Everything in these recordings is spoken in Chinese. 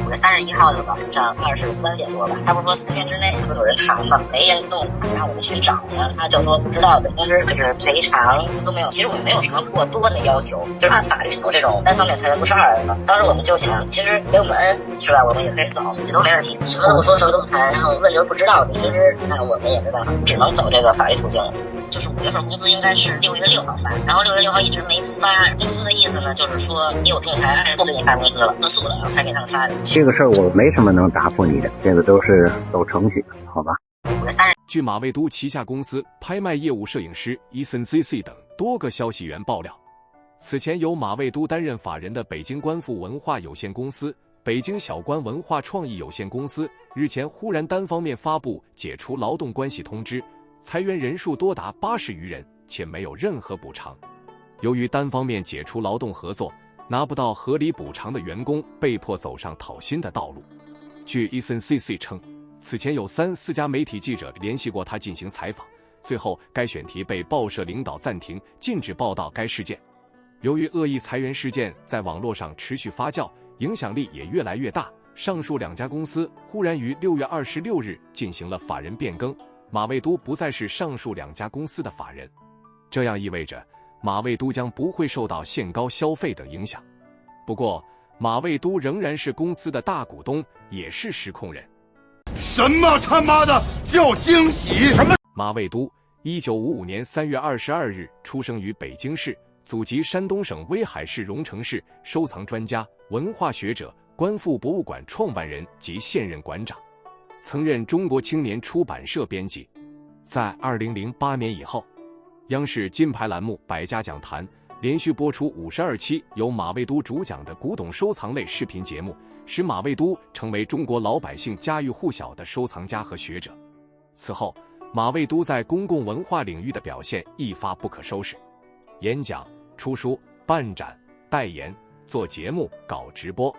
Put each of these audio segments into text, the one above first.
5月31号的晚上23点多吧，他不是说4天之内不是有人扛吗？没人动，让我们去找呢，他就说不知道的，但是就是赔偿都没有。其实我们没有什么过多的要求，就是按法律走这种单方面裁员不是二人嘛。当时我们就想，其实给我们恩是吧，我们也可以走，也都没问题，什么都不说，什么都不谈，然后问就是不知道的，其实那我们也没办法，只能走这个法律途径了。就是5月份工资应该是6月6号发，然后6月6号一直没发。公司的意思呢，就是说你有仲裁，不给你发工资了，客诉了，然后才给他们发的。这个事儿我没什么能答复你的，这个都是走程序，好吧5月30日，据马未都旗下公司拍卖业务摄影师 ESNCC 等多个消息源爆料，此前由马未都担任法人的北京观复文化有限公司、北京小观文化创意有限公司日前忽然单方面发布解除劳动关系通知，裁员人数多达80余人，且没有任何补偿。由于单方面解除劳动合作，拿不到合理补偿的员工被迫走上讨薪的道路。据 ESNCC 称，此前有3、4家媒体记者联系过他进行采访，最后该选题被报社领导暂停，禁止报道该事件。由于恶意裁员事件在网络上持续发酵，影响力也越来越大，上述2家公司忽然于6月26日进行了法人变更，马未都不再是上述2家公司的法人，这样意味着马未都将不会受到限高消费等影响。不过，马未都仍然是公司的大股东，也是实控人。什么他妈的叫惊喜？什么？马未都1955年3月22日出生于北京市，祖籍山东省威海市荣成市，收藏专家、文化学者，观复博物馆创办人及现任馆长，曾任中国青年出版社编辑。在2008年以后，央视金牌栏目《百家讲坛》连续播出52期由马未都主讲的古董收藏类视频节目，使马未都成为中国老百姓家喻户晓的收藏家和学者。此后，马未都在公共文化领域的表现一发不可收拾，演讲、出书、办展、代言、做节目、搞直播。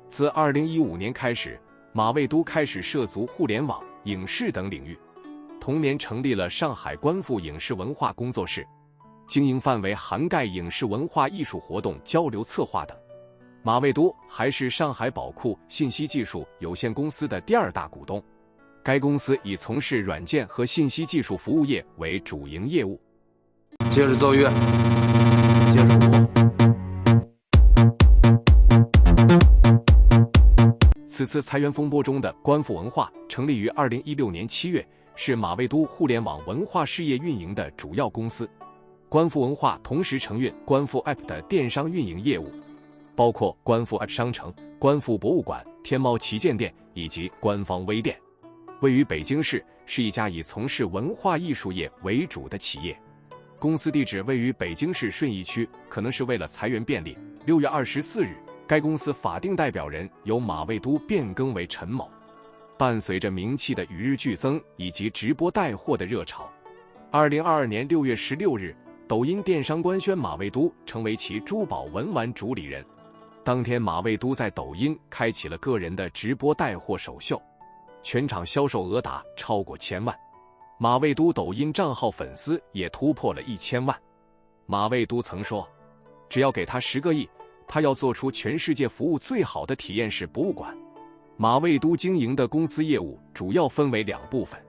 自2015年开始，马未都开始涉足互联网、影视等领域。同年成立了上海观复影视文化工作室，经营范围涵盖影视文化艺术活动交流策划等。马未都还是上海宝库信息技术有限公司的第2大股东，该公司以从事软件和信息技术服务业为主营业务。接着奏乐，接着舞。此次裁员风波中的观复文化成立于2016年7月，是马未都互联网文化事业运营的主要公司。观复文化同时承运观复 App 的电商运营业务，包括观复 App 商城、观复博物馆、天猫旗舰店以及官方微店。位于北京市，是一家以从事文化艺术业为主的企业。公司地址位于北京市顺义区，可能是为了裁员便利。6月24日，该公司法定代表人由马未都变更为陈某。伴随着名气的与日俱增以及直播带货的热潮，2022年6月16日，抖音电商官宣马未都成为其珠宝文玩主理人。当天，马未都在抖音开启了个人的直播带货首秀，全场销售额达超过1000万。马未都抖音账号粉丝也突破了1000万。马未都曾说，只要给他10个亿，他要做出全世界服务最好的体验式博物馆。马未都经营的公司业务主要分为2部分，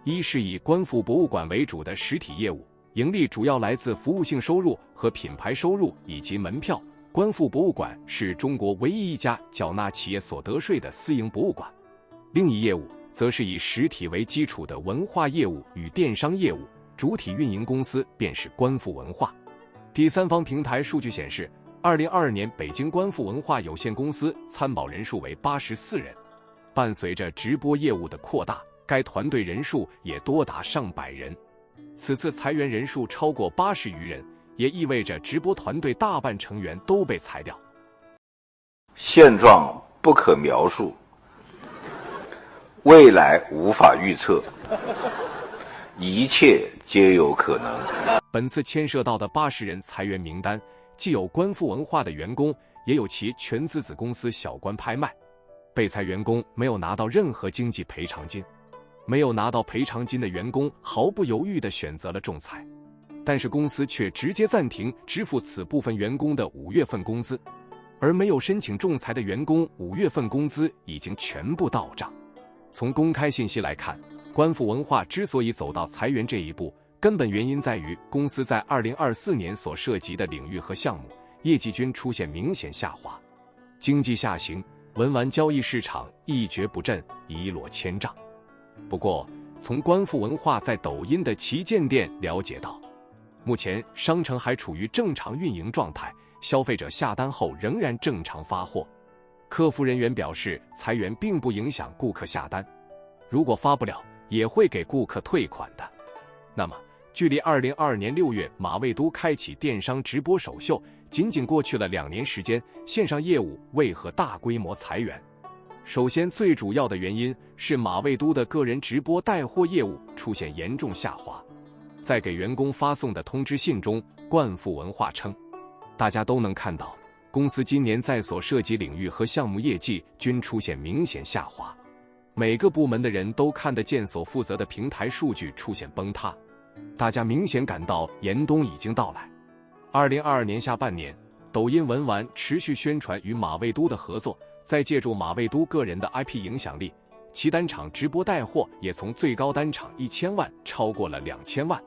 一是以观复博物馆为主的实体业务，盈利主要来自服务性收入和品牌收入以及门票。观复博物馆是中国唯一一家缴纳企业所得税的私营博物馆。另一业务则是以实体为基础的文化业务与电商业务，主体运营公司便是观复文化。第三方平台数据显示，2022年北京观复文化有限公司参保人数为84人。伴随着直播业务的扩大，该团队人数也多达上百人。此次裁员人数超过80余人，也意味着直播团队大半成员都被裁掉。现状不可描述，未来无法预测，一切皆有可能。本次牵涉到的80人裁员名单，既有观复文化的员工，也有其全资子公司小观拍卖。被裁员工没有拿到任何经济赔偿金，没有拿到赔偿金的员工毫不犹豫地选择了仲裁，但是公司却直接暂停支付此部分员工的5月份工资。而没有申请仲裁的员工5月份工资已经全部到账。从公开信息来看，观复文化之所以走到裁员这一步，根本原因在于公司在2024年所涉及的领域和项目业绩均出现明显下滑，经济下行，文玩交易市场一蹶不振，一落千丈。不过，从观复文化在抖音的旗舰店了解到，目前商城还处于正常运营状态，消费者下单后仍然正常发货。客服人员表示，裁员并不影响顾客下单，如果发不了，也会给顾客退款的。那么，距离2022年6月马未都开启电商直播首秀，仅仅过去了2年时间，线上业务为何大规模裁员？首先，最主要的原因是马未都的个人直播带货业务出现严重下滑。在给员工发送的通知信中，观复文化称，大家都能看到，公司今年在所涉及领域和项目业绩均出现明显下滑，每个部门的人都看得见所负责的平台数据出现崩塌。大家明显感到严冬已经到来。2022年下半年，抖音文玩持续宣传与马未都的合作，再借助马未都个人的 IP 影响力，其单场直播带货也从最高单场1000万超过了2000万。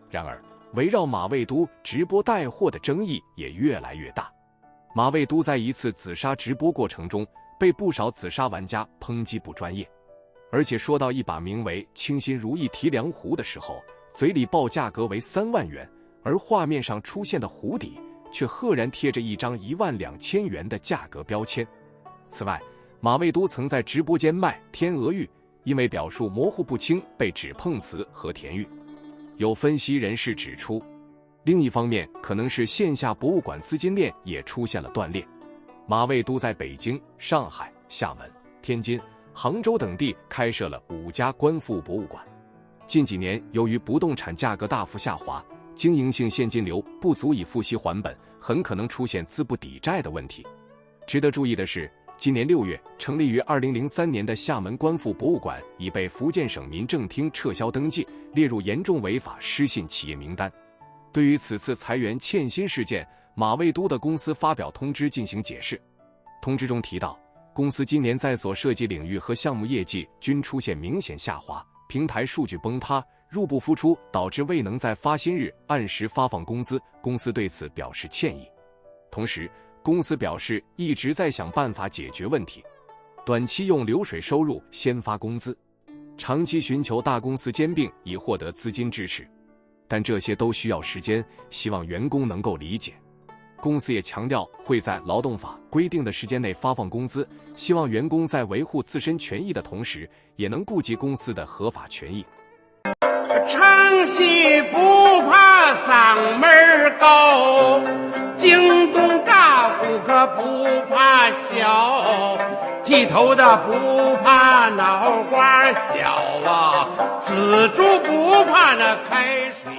然而，围绕马未都直播带货的争议也越来越大。马未都在一次紫砂直播过程中，被不少紫砂玩家抨击不专业，而且说到一把名为清新如意提梁壶的时候，嘴里报价格为3万元，而画面上出现的壶底却赫然贴着一张12000元的价格标签。此外，马未都曾在直播间卖天鹅玉，因为表述模糊不清被指碰瓷和田玉。有分析人士指出，另一方面可能是线下博物馆资金链也出现了断裂。马未都在北京、上海、厦门、天津、杭州等地开设了5家观复博物馆。近几年，由于不动产价格大幅下滑，经营性现金流不足以付息还本，很可能出现资不抵债的问题。值得注意的是，今年6月成立于2003年的厦门观复博物馆已被福建省民政厅撤销登记，列入严重违法失信企业名单。对于此次裁员欠薪事件，马未都的公司发表通知进行解释。通知中提到，公司今年在所涉及领域和项目业绩均出现明显下滑，平台数据崩塌，入不敷出，导致未能在发薪日按时发放工资，公司对此表示歉意。同时，公司表示一直在想办法解决问题，短期用流水收入先发工资，长期寻求大公司兼并以获得资金支持，但这些都需要时间，希望员工能够理解。公司也强调会在劳动法规定的时间内发放工资，希望员工在维护自身权益的同时，也能顾及公司的合法权益。唱戏不怕嗓门高，京东大户可不怕小，剃头的不怕脑瓜小啊，死猪不怕那开水